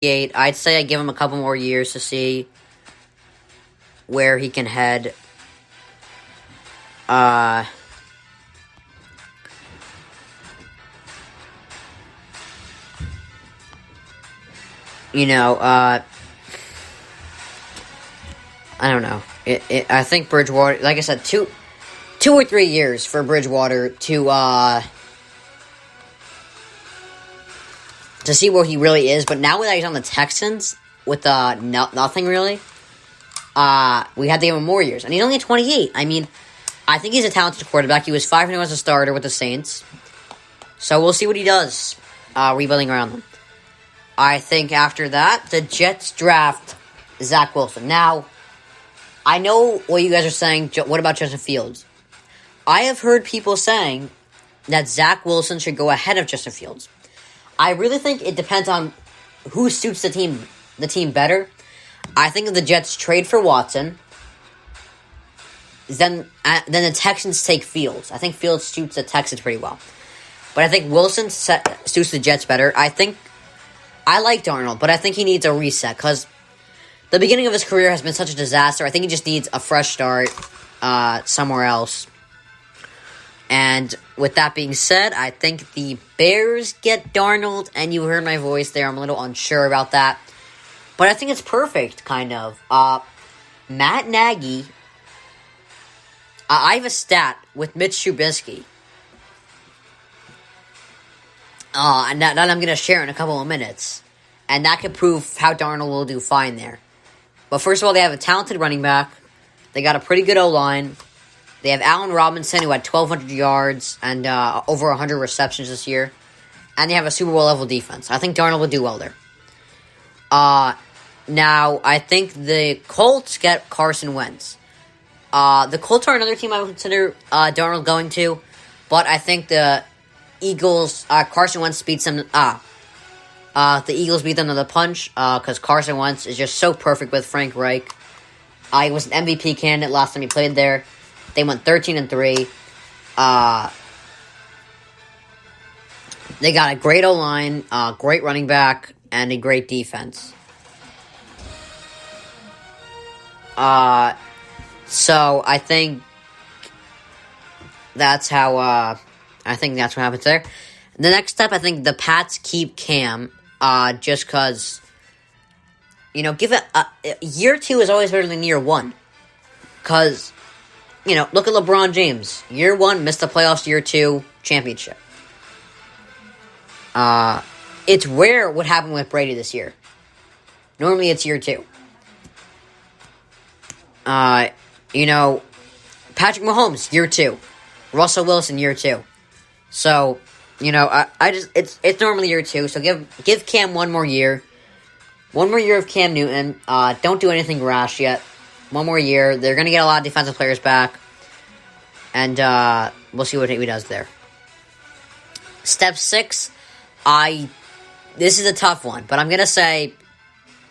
I'd say I give him a couple more years to see where he can head. I don't know. I think Bridgewater, like I said, two or 3 years for Bridgewater to see where he really is. But now that he's on the Texans with nothing really, we had to give him more years, and he's only 28. I mean, I think he's a talented quarterback. He was 5-0 as a starter with the Saints, so we'll see what he does rebuilding around them. I think after that, the Jets draft Zach Wilson. Now, I know what you guys are saying. What about Justin Fields? I have heard people saying that Zach Wilson should go ahead of Justin Fields. I really think it depends on who suits the team better. I think if the Jets trade for Watson, then the Texans take Fields. I think Fields suits the Texans pretty well. But I think Wilson suits the Jets better. I like Darnold, but I think he needs a reset because the beginning of his career has been such a disaster. I think he just needs a fresh start somewhere else. And with that being said, I think the Bears get Darnold, and you heard my voice there. I'm a little unsure about that. But I think it's perfect, kind of. Matt Nagy, I have a stat with Mitch Trubisky. And that I'm going to share in a couple of minutes. And that could prove how Darnold will do fine there. But first of all, they have a talented running back. They got a pretty good O-line. They have Allen Robinson, who had 1,200 yards and over 100 receptions this year. And they have a Super Bowl level defense. I think Darnold will do well there. Now, I think the Colts get Carson Wentz. The Colts are another team I would consider Darnold going to. But I think the Eagles, Carson Wentz beats them. The Eagles beat them to the punch because Carson Wentz is just so perfect with Frank Reich. He was an MVP candidate last time he played there. They went 13-3. They got a great O-line, great running back, and a great defense. So I think that's how. I think that's what happens there. The next step, I think the Pats keep Cam, just because, give it year 2 is always better than year 1, because, look at LeBron James. Year 1 missed the playoffs. Year 2 championship. It's rare what happened with Brady this year. Normally it's year 2. Patrick Mahomes year 2, Russell Wilson year 2. So, it's normally year 2. So give Cam one more year of Cam Newton. Don't do anything rash yet. One more year. They're gonna get a lot of defensive players back, and we'll see what he does there. Step 6, this is a tough one, but I'm gonna say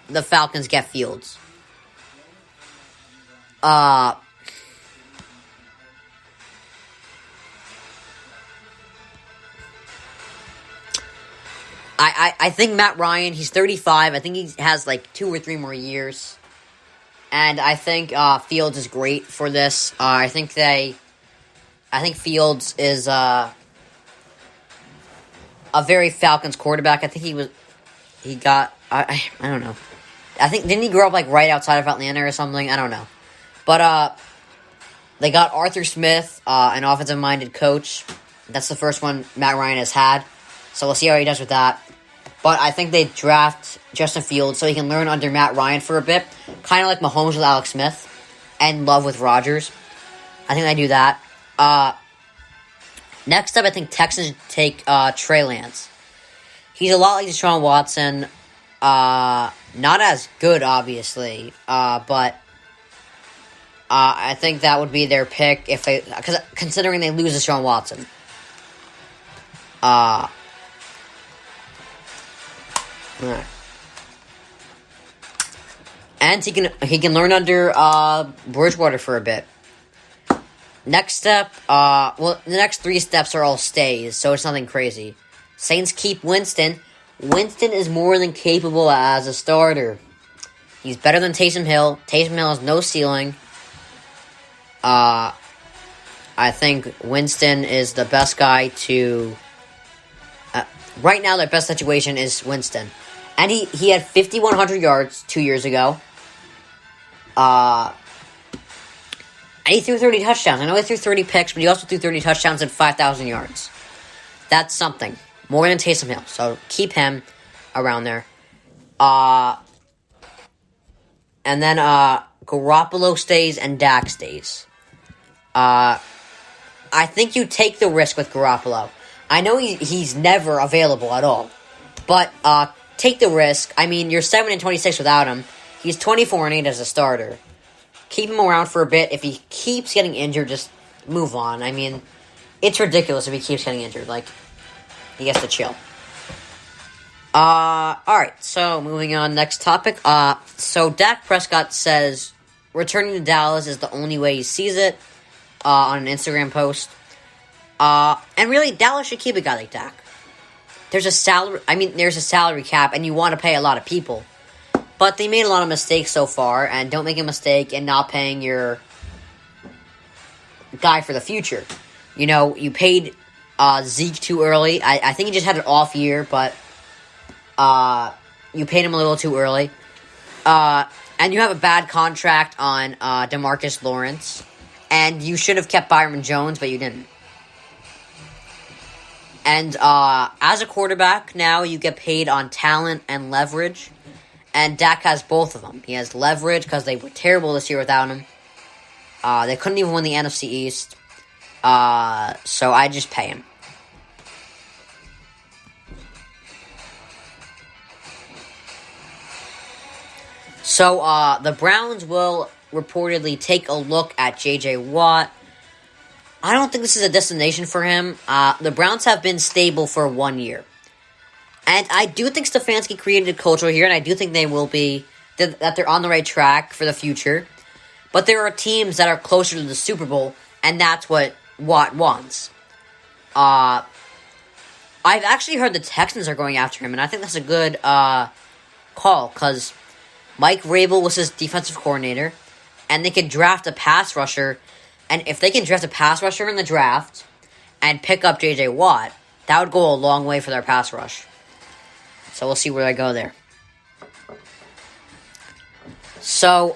the Falcons get Fields. I think Matt Ryan, he's 35. I think he has like 2 or 3 more years. And I think Fields is great for this. I think Fields is a very Falcons quarterback. I think I don't know. Didn't he grow up like right outside of Atlanta or something? I don't know. But they got Arthur Smith, an offensive-minded coach. That's the first one Matt Ryan has had. So we'll see how he does with that. But I think they draft Justin Fields so he can learn under Matt Ryan for a bit. Kind of like Mahomes with Alex Smith and Love with Rodgers. I think they do that. Next up, I think Texans take Trey Lance. He's a lot like Deshaun Watson. Not as good, obviously. But I think that would be their pick considering they lose Deshaun Watson. And he can learn under Bridgewater for a bit. Next step, the next 3 steps are all stays, so it's nothing crazy. Saints keep Winston. Winston is more than capable as a starter. He's better than Taysom Hill. Taysom Hill has no ceiling. I think Winston is the best guy to... right now, their best situation is Winston. And he had 5,100 yards 2 years ago. And he threw 30 touchdowns. I know he threw 30 picks, but he also threw 30 touchdowns and 5,000 yards. That's something. More than Taysom Hill. So keep him around there. And then Garoppolo stays and Dak stays. I think you take the risk with Garoppolo. I know he's never available at all. But take the risk. I mean, you're 7-26 without him. He's 24-8 as a starter. Keep him around for a bit. If he keeps getting injured, just move on. I mean, it's ridiculous if he keeps getting injured. Like, he gets to chill. Alright, so moving on, next topic. So Dak Prescott says returning to Dallas is the only way he sees it, on an Instagram post. And really, Dallas should keep a guy like Dak. There's a salary cap, and you want to pay a lot of people. But they made a lot of mistakes so far, and don't make a mistake in not paying your guy for the future. You know, you paid Zeke too early. I think he just had an off year, but you paid him a little too early. And you have a bad contract on DeMarcus Lawrence. And you should have kept Byron Jones, but you didn't. And as a quarterback, now you get paid on talent and leverage. And Dak has both of them. He has leverage because they were terrible this year without him. They couldn't even win the NFC East. So I just pay him. So the Browns will reportedly take a look at J.J. Watt. I don't think this is a destination for him. The Browns have been stable for 1 year. And I do think Stefanski created a culture here, and I do think they will be, that they're on the right track for the future. But there are teams that are closer to the Super Bowl, and that's what Watt wants. I've actually heard the Texans are going after him, and I think that's a good call, because Mike Vrabel was his defensive coordinator, and they could draft a pass rusher, and if they can draft a pass rusher in the draft and pick up J.J. Watt, that would go a long way for their pass rush. So we'll see where they go there. So,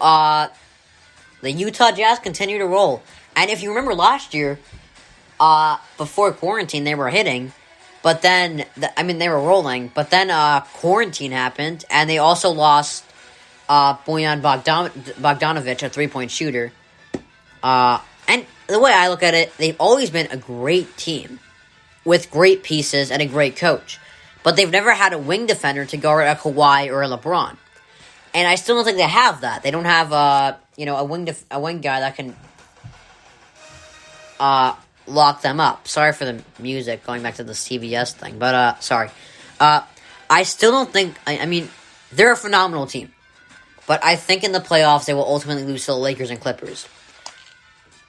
the Utah Jazz continue to roll. And if you remember last year, before quarantine, they were hitting. But then, they were rolling. But then quarantine happened. And they also lost Bojan Bogdanovic, a three-point shooter. And the way I look at it, they've always been a great team. With great pieces and a great coach. But they've never had a wing defender to guard a Kawhi or a LeBron. And I still don't think they have that. They don't have a wing guy that can lock them up. Sorry for the music, going back to the CBS thing. But, sorry. I still don't think... I mean, they're a phenomenal team. But I think in the playoffs, they will ultimately lose to the Lakers and Clippers.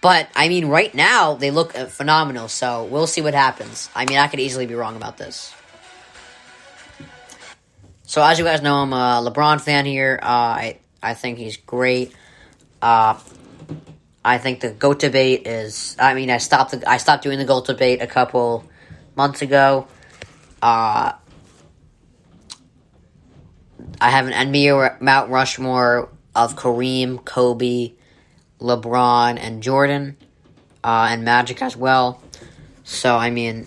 But, I mean, right now, they look phenomenal. So, we'll see what happens. I mean, I could easily be wrong about this. So, as you guys know, I'm a LeBron fan here. I think he's great. I think the GOAT debate is... I mean, I stopped doing the GOAT debate a couple months ago. I have an NBA Mount Rushmore of Kareem, Kobe, LeBron, and Jordan. And Magic as well. So, I mean...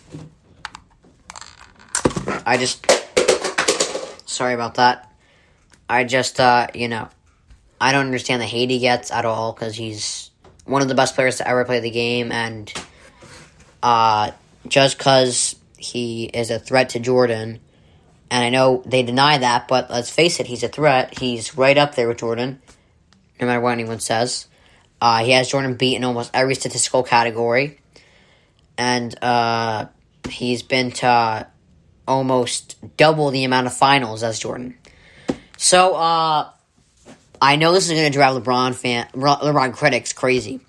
Sorry about that. I just, I don't understand the hate he gets at all, because he's one of the best players to ever play the game, and just because he is a threat to Jordan, and I know they deny that, but let's face it, he's a threat. He's right up there with Jordan, no matter what anyone says. He has Jordan beat in almost every statistical category, and he's been to almost double the amount of finals as Jordan. So, I know this is going to drive LeBron critics crazy.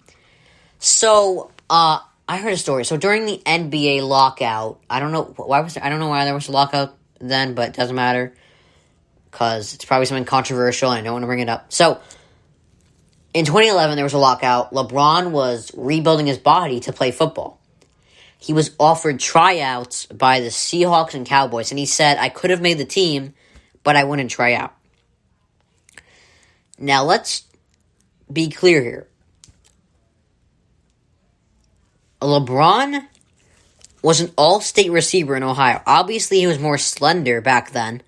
So, I heard a story. So, during the NBA lockout, I don't know why there was a lockout then, but it doesn't matter because it's probably something controversial and I don't want to bring it up. So, in 2011, there was a lockout. LeBron was rebuilding his body to play football. He was offered tryouts by the Seahawks and Cowboys, and he said, I could have made the team, but I wouldn't try out. Now, let's be clear here. LeBron was an all-state receiver in Ohio. Obviously, he was more slender back then.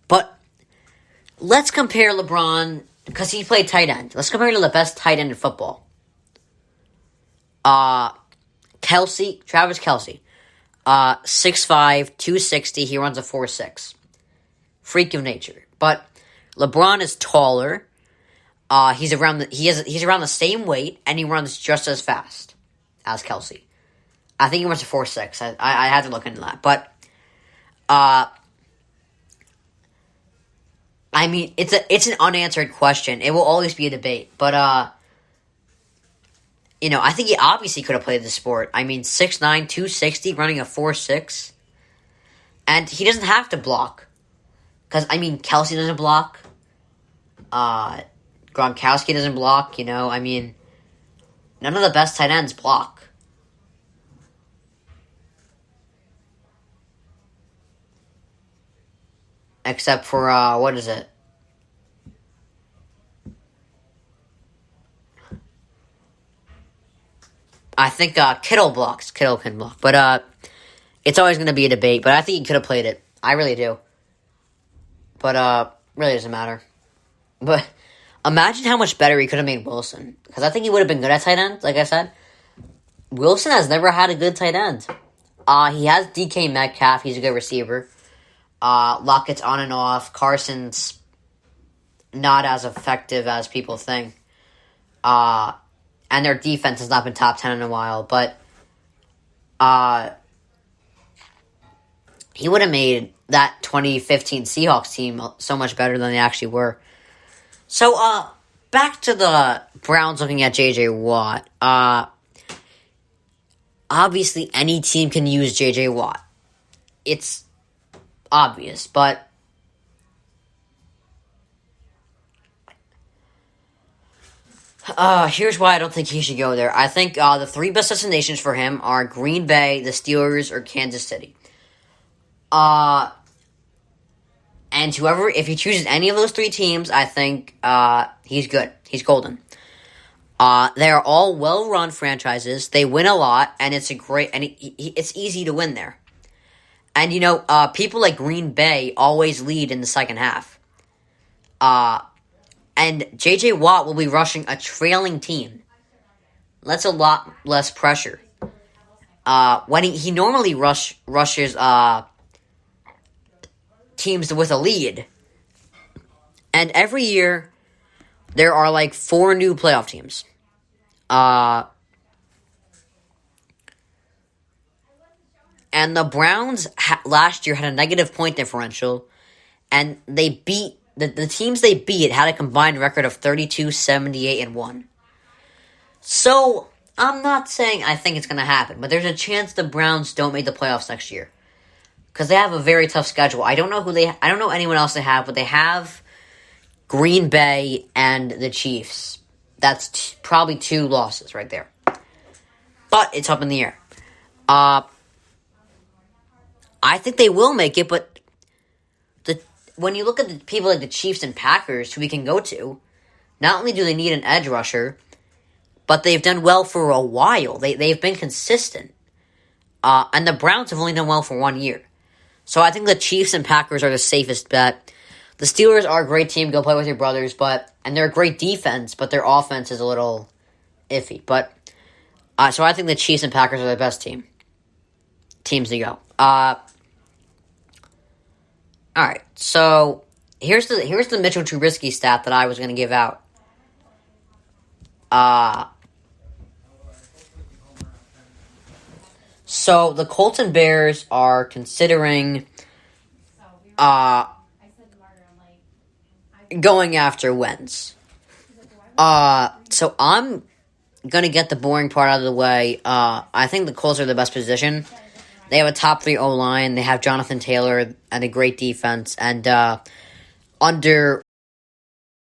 But let's compare LeBron, because he played tight end. Let's compare him to the best tight end in football. Travis Kelce. 6'5", 260. He runs a 4.6. Freak of nature. But LeBron is taller. He's around the same weight, and he runs just as fast as Kelce. I think he runs a 4.6. I had to look into that. But I mean, it's an unanswered question. It will always be a debate. But I think he obviously could have played the sport. I mean, 6'9", 260, running a 4.6. And he doesn't have to block. Because, I mean, Kelce doesn't block. Gronkowski doesn't block, I mean, none of the best tight ends block. Except for, what is it? I think Kittle blocks. Kittle can block. But it's always going to be a debate. But I think he could have played it. I really do. But really doesn't matter. But imagine how much better he could have made Wilson. Because I think he would have been good at tight end, like I said. Wilson has never had a good tight end. He has DK Metcalf. He's a good receiver. Lockett's on and off. Carson's not as effective as people think. And their defense has not been top 10 in a while. But he would have made that 2015 Seahawks team so much better than they actually were. So, back to the Browns looking at J.J. Watt. Obviously, any team can use J.J. Watt. It's obvious, but here's why I don't think he should go there. I think the three best destinations for him are Green Bay, the Steelers, or Kansas City. And if he chooses any of those three teams, I think he's good. He's golden. They are all well-run franchises. They win a lot, and it's it's easy to win there. And, people like Green Bay always lead in the second half. And J.J. Watt will be rushing a trailing team. That's a lot less pressure. When he normally rushes teams with a lead. And every year, there are like 4 new playoff teams. And the Browns last year had a negative point differential, and they beat the teams they beat had a combined record of 32, 78, and 1. So I'm not saying I think it's going to happen, but there's a chance the Browns don't make the playoffs next year because they have a very tough schedule. I don't know anyone else they have, but they have Green Bay and the Chiefs. That's probably 2 losses right there. But it's up in the air. I think they will make it, but when you look at the people like the Chiefs and Packers who we can go to, not only do they need an edge rusher, but they've done well for a while. They've been consistent. And the Browns have only done well for 1 year. So I think the Chiefs and Packers are the safest bet. The Steelers are a great team. Go play with your brothers, and they're a great defense, but their offense is a little iffy. But so I think the Chiefs and Packers are the best teams to go. All right, so here's the Mitchell Trubisky stat that I was going to give out. So the Colts and Bears are considering going after Wentz. So I'm going to get the boring part out of the way. I think the Colts are the best position. They have a top 3 O-line. They have Jonathan Taylor and a great defense. And under